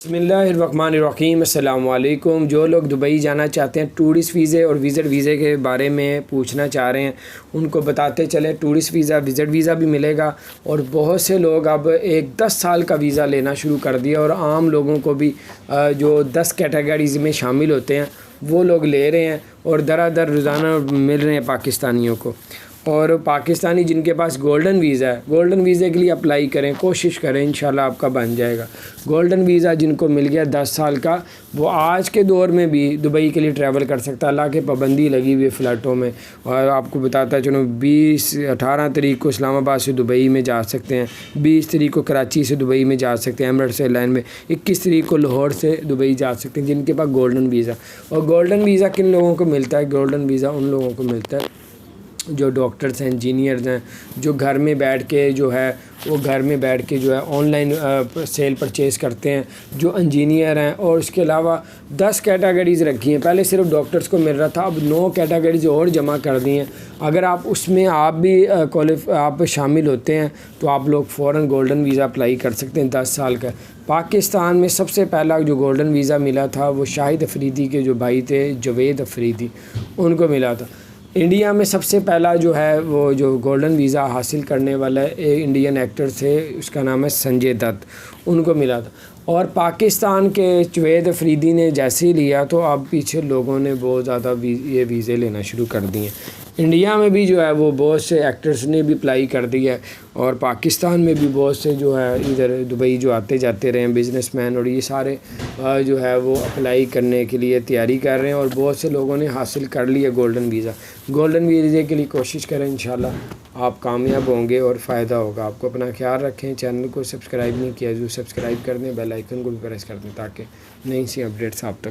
بسم اللہ الرحمن الرحیم۔ السلام علیکم۔ جو لوگ دبئی جانا چاہتے ہیں ٹورسٹ ویزے اور وزٹ ویزے کے بارے میں پوچھنا چاہ رہے ہیں، ان کو بتاتے چلیں ٹورسٹ ویزا وزٹ ویزا بھی ملے گا، اور بہت سے لوگ اب 10 سال کا ویزا لینا شروع کر دیا، اور عام لوگوں کو بھی جو 10 کیٹیگریز میں شامل ہوتے ہیں وہ لوگ لے رہے ہیں، اور در روزانہ مل رہے ہیں پاکستانیوں کو۔ اور پاکستانی جن کے پاس گولڈن ویزا ہے، گولڈن ویزے کے لیے اپلائی کریں، کوشش کریں، انشاءاللہ آپ کا بن جائے گا۔ گولڈن ویزا جن کو مل گیا 10 سال کا، وہ آج کے دور میں بھی دبئی کے لیے ٹریول کر سکتا ہے۔ اللہ کی پابندی لگی ہوئی ہے فلائٹوں میں، اور آپ کو بتاتا چلوں 18 تاریخ کو اسلام آباد سے دبئی میں جا سکتے ہیں، 20 تاریخ کو کراچی سے دبئی میں جا سکتے ہیں ایمریٹس ایئر لائن میں، 21 تاریخ کو لاہور سے دبئی جا سکتے ہیں جن کے پاس گولڈن ویزا۔ اور گولڈن ویزا کن لوگوں کو ملتا ہے؟ گولڈن ویزا ان لوگوں کو ملتا ہے جو ڈاکٹرز ہیں، انجینئرز ہیں، جو گھر میں بیٹھ کے جو ہے آن لائن سیل پرچیز کرتے ہیں، جو انجینئر ہیں۔ اور اس کے علاوہ 10 کیٹیگریز رکھی ہیں، پہلے صرف ڈاکٹرز کو مل رہا تھا، اب 9 کیٹیگریز اور جمع کر دی ہیں۔ اگر آپ اس میں آپ شامل ہوتے ہیں تو آپ لوگ فوراً گولڈن ویزا اپلائی کر سکتے ہیں 10 سال کا۔ پاکستان میں سب سے پہلا جو گولڈن ویزا ملا تھا وہ شاہد افریدی کے جو بھائی تھے جاوید افریدی، ان کو ملا تھا۔ انڈیا میں سب سے پہلا جو ہے وہ جو گولڈن ویزا حاصل کرنے والا ایک انڈین ایکٹر تھے، اس کا نام ہے سنجے دت، ان کو ملا تھا۔ اور پاکستان کے جاوید افریدی نے جیسے ہی لیا تو اب پیچھے لوگوں نے بہت زیادہ یہ ویزے لینا شروع کر دیے۔ انڈیا میں بھی جو ہے وہ بہت سے ایکٹرز نے بھی اپلائی کر دیا ہے، اور پاکستان میں بھی بہت سے جو ہے ادھر دبئی جو آتے جاتے رہے ہیں بزنس مین، اور یہ سارے جو ہے وہ اپلائی کرنے کے لیے تیاری کر رہے ہیں، اور بہت سے لوگوں نے حاصل کر لیا گولڈن ویزا۔ گولڈن ویزے کے لیے کوشش کریں، انشاءاللہ آپ کامیاب ہوں گے اور فائدہ ہوگا آپ کو۔ اپنا خیال رکھیں، چینل کو سبسکرائب نہیں کیا جو سبسکرائب کر دیں، بیل آئیکن کو بھی پریس کر دیں تاکہ نئی سی اپڈیٹس آپ تک